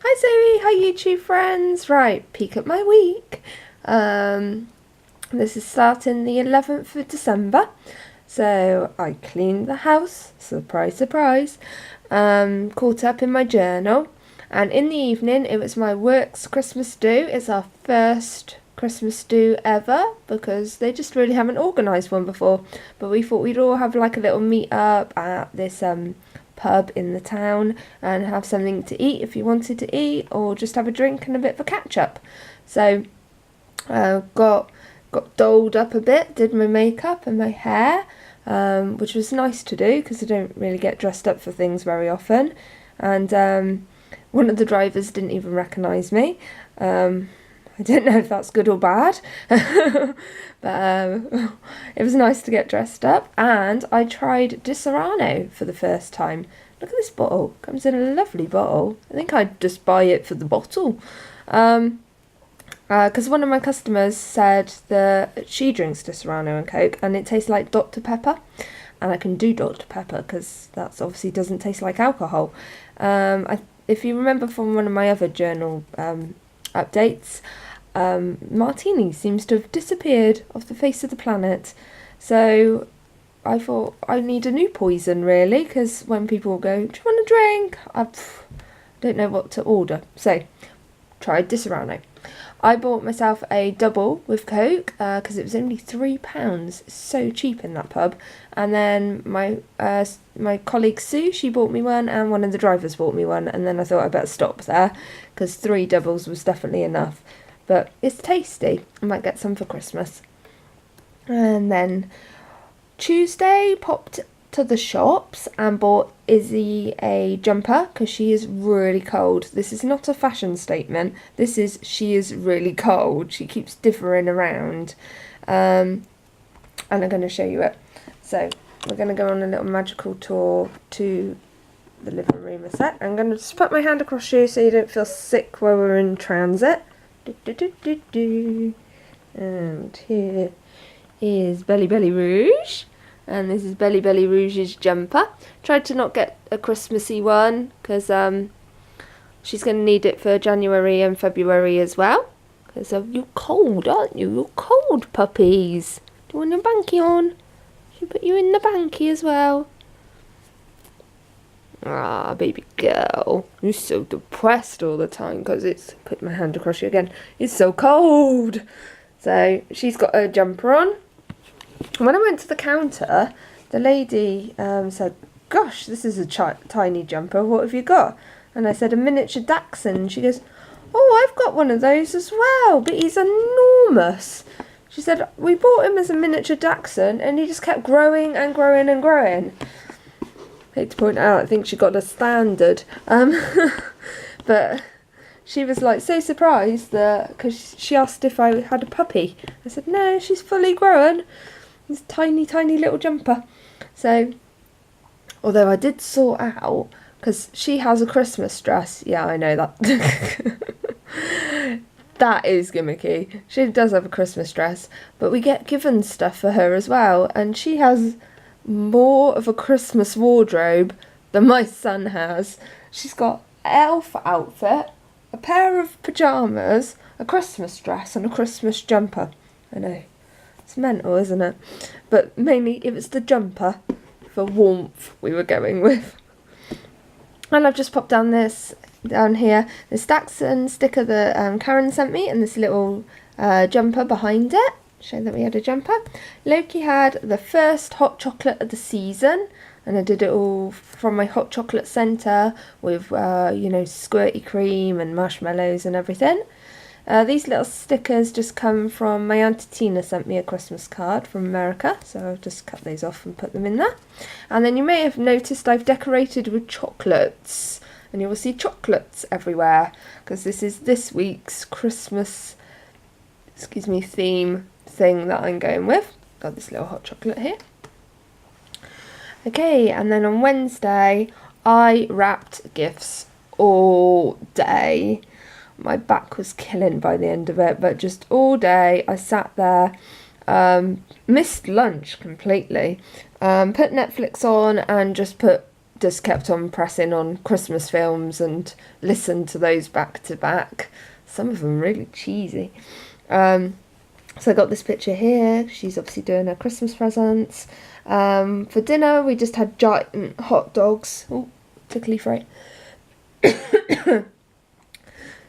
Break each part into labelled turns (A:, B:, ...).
A: Hi Zoe, hi YouTube friends. Right, peek at my week. This is starting the 11th of December. So I cleaned the house, surprise, surprise. Caught up in my journal. And in the evening, it was my work's Christmas do. It's our first Christmas do ever because they just really haven't organised one before. But we thought we'd all have like a little meet up at this pub in the town and have something to eat if you wanted to eat, or just have a drink and a bit of a catch up. So got dolled up a bit, did my makeup and my hair, which was nice to do because I don't really get dressed up for things very often. And one of the drivers didn't even recognise me. I don't know if that's good or bad, but it was nice to get dressed up. And I tried Disaronno for the first time. Look at this bottle. Comes in a lovely bottle. I think I'd just buy it for the bottle. Because one of my customers said that she drinks Disaronno and Coke and it tastes like Dr. Pepper. And I can do Dr. Pepper because that obviously doesn't taste like alcohol. If you remember from one of my other journal updates, martini seems to have disappeared off the face of the planet. So I thought I need a new poison really, because when people go, do you want a drink? I don't know what to order. So tried Disaronno. I bought myself a double with Coke because it was only £3. So cheap in that pub. And then my colleague Sue, she bought me one, and one of the drivers bought me one. And then I thought I better stop there because 3 doubles was definitely enough. But it's tasty. I might get some for Christmas. And then Tuesday, popped to the shops and bought Izzy a jumper because she is really cold. This is not a fashion statement. This is she is really cold. She keeps differing around. And I'm going to show you it. So we're going to go on a little magical tour to the living room a sec. I'm going to just put my hand across you so you don't feel sick while we're in transit. And here is Belly Rouge. And this is Belly Rouge's jumper. Tried to not get a Christmassy one because she's going to need it for January and February as well. Because you're cold, aren't you? You're cold, puppies. Do you want your banky on? Should put you in the banky as well. Ah, baby girl. You're so depressed all the time because it's... Put my hand across you again. It's so cold. So she's got her jumper on. When I went to the counter, the lady said, gosh, this is a tiny jumper, what have you got? And I said, a miniature Dachshund. She goes, oh, I've got one of those as well, but he's enormous. She said, we bought him as a miniature Dachshund and he just kept growing and growing and growing. I hate to point out, I think she got a standard. But she was like so surprised that, because she asked if I had a puppy. I said, no, she's fully grown. This tiny, tiny little jumper. So, although I did sort out, because she has a Christmas dress. Yeah, I know that. That is gimmicky. She does have a Christmas dress, but we get given stuff for her as well. And she has more of a Christmas wardrobe than my son has. She's got an elf outfit, a pair of pyjamas, a Christmas dress, and a Christmas jumper. I know. It's mental, isn't it? But mainly it was the jumper for warmth we were going with. And I've just popped down here, this Dachshund sticker that Karen sent me, and this little jumper behind it. Show that we had a jumper. Loki had the first hot chocolate of the season, and I did it all from my hot chocolate centre with, squirty cream and marshmallows and everything. These little stickers just come from my Auntie Tina sent me a Christmas card from America, so I've just cut those off and put them in there. And then you may have noticed I've decorated with chocolates, and you will see chocolates everywhere because this is this week's Christmas, theme thing that I'm going with. Got this little hot chocolate here. Okay, and then on Wednesday I wrapped gifts all day. My back was killing by the end of it, but just all day I sat there, missed lunch completely, put Netflix on and just put just kept on pressing on Christmas films and listened to those back to back. Some of them really cheesy. So I got this picture here. She's obviously doing her Christmas presents. For dinner, we just had giant hot dogs. Oh, tickly throat.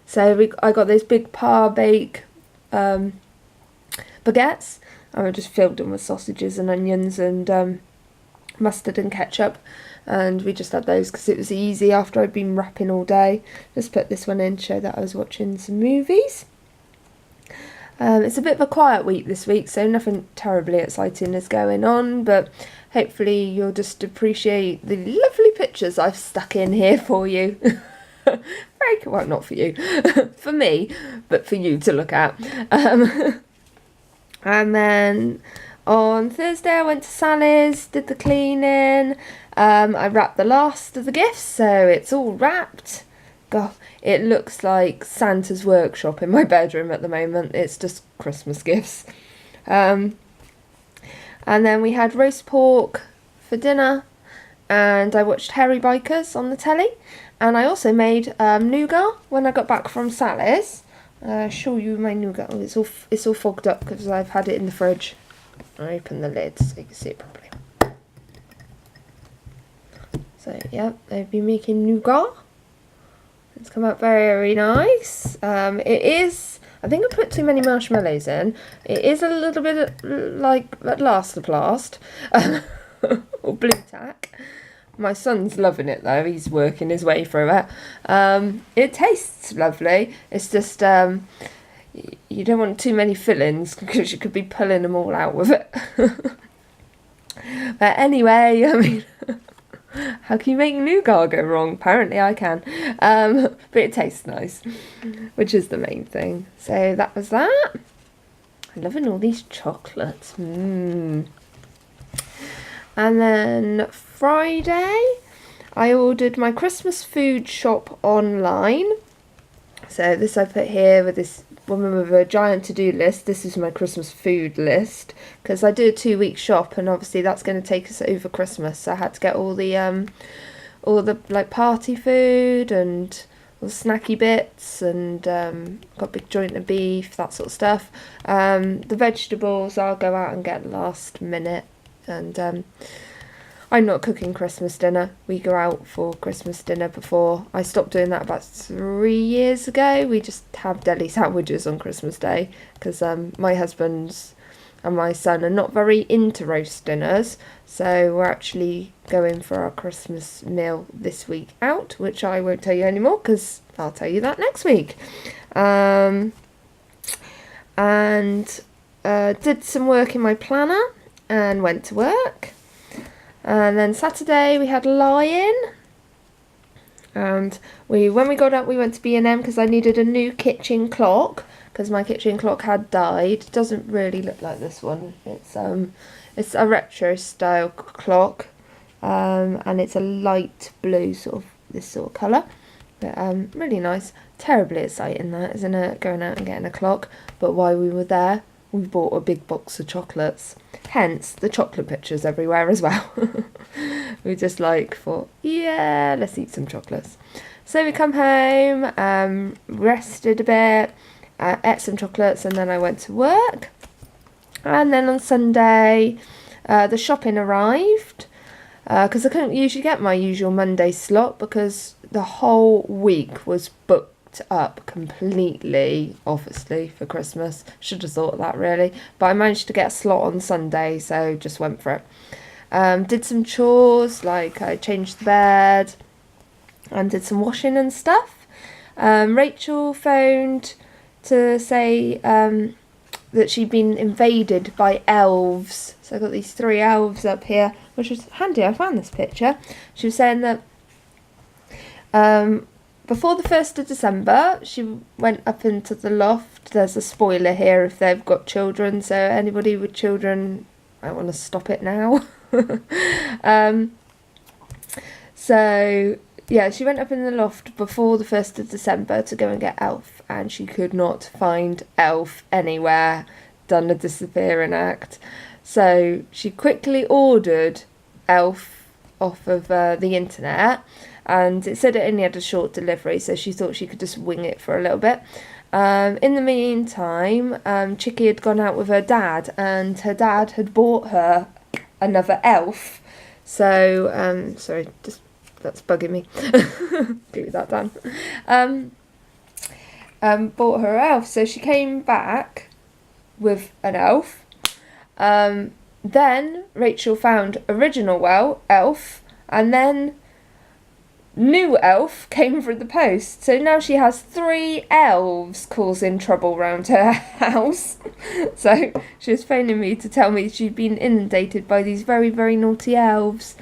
A: So I got those big par-bake baguettes. And I just filled them with sausages and onions and mustard and ketchup. And we just had those because it was easy after I'd been wrapping all day. Just put this one in to show that I was watching some movies. It's a bit of a quiet week this week, so nothing terribly exciting is going on, but hopefully you'll just appreciate the lovely pictures I've stuck in here for you. Very cool. Well, not for you, for me, but for you to look at. And then on Thursday I went to Sally's, did the cleaning. I wrapped the last of the gifts, so it's all wrapped. God, it looks like Santa's workshop in my bedroom at the moment. It's just Christmas gifts. And then we had roast pork for dinner, and I watched Hairy Bikers on the telly. And I also made nougat when I got back from Sally's. I'll show you my nougat. Oh, it's all fogged up because I've had it in the fridge. I open the lid so you can see it properly. So yeah, I've been making nougat. It's come out very nice. It is, I think I put too many marshmallows in. It is a little bit like at last or blue tack. My son's loving it though. He's working his way through it. It tastes lovely. It's just you don't want too many fillings because you could be pulling them all out with it. But anyway, I mean, how can you make nougat go wrong? Apparently I can. But it tastes nice, which is the main thing. So that was that. I'm loving all these chocolates. And then Friday, I ordered my Christmas food shop online. So this I put here with this woman with a giant to-do list. This is my Christmas food list because I do a 2-week shop, and obviously that's going to take us over Christmas. So I had to get all the like party food and all the snacky bits, and got a big joint of beef, that sort of stuff. The vegetables I'll go out and get last minute, and I'm not cooking Christmas dinner. We go out for Christmas dinner before. I stopped doing that about 3 years ago. We just have deli sandwiches on Christmas Day because my husband's and my son are not very into roast dinners. So we're actually going for our Christmas meal this week out, which I won't tell you anymore because I'll tell you that next week. And did some work in my planner and went to work. And then Saturday we had lie-in, and when we got up we went to B&M because I needed a new kitchen clock because my kitchen clock had died. It doesn't really look like this one. It's a retro style clock, and it's a light blue this sort of colour, but really nice. Terribly exciting that, isn't it, going out and getting a clock? But while we were there, we bought a big box of chocolates, hence the chocolate pictures everywhere as well. We just thought, yeah, let's eat some chocolates. So we come home, rested a bit, ate some chocolates, and then I went to work. And then on Sunday, the shopping arrived, because I couldn't usually get my usual Monday slot because the whole week was booked up completely, obviously, for Christmas. Should have thought of that really, but I managed to get a slot on Sunday, so just went for it. Did some chores, like I changed the bed and did some washing and stuff. Rachel phoned to say that she'd been invaded by elves. So I got these 3 elves up here, which was handy. I found this picture. She was saying that before the 1st of December, she went up into the loft. There's a spoiler here if they've got children, so anybody with children, I want to stop it now. So, yeah, she went up in the loft before the 1st of December to go and get Elf, and she could not find Elf anywhere. Done a disappearing act. So she quickly ordered Elf off of the internet, and it said it only had a short delivery, so she thought she could just wing it for a little bit. In the meantime, Chicky had gone out with her dad, and her dad had bought her another elf. So, sorry, just that's bugging me. Glue that down. Bought her elf, so she came back with an elf. Then Rachel found original elf, and then new elf came through the post. So now she has 3 elves causing trouble around her house. So she was phoning me to tell me she'd been inundated by these very, very naughty elves.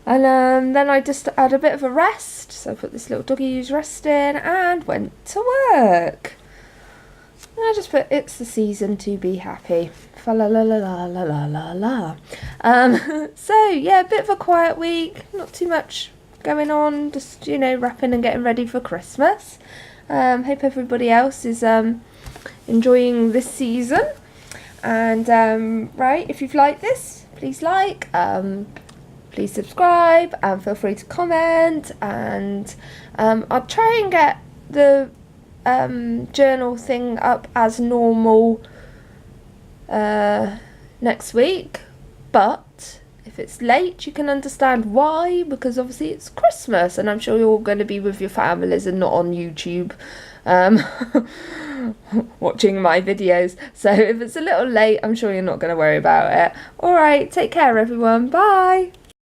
A: And then I just had a bit of a rest. So I put this little doggy who's resting and went to work. I just put, it's the season to be happy. Fa la la la la la la la la. So yeah, a bit of a quiet week. Not too much going on. Just, wrapping and getting ready for Christmas. Hope everybody else is enjoying this season. And right, if you've liked this, please like. Please subscribe and feel free to comment. And I'll try and get the journal thing up as normal next week, but if it's late you can understand why, because obviously it's Christmas and I'm sure you're all going to be with your families and not on YouTube watching my videos. So if it's a little late, I'm sure you're not going to worry about it. Alright, take care everyone, bye.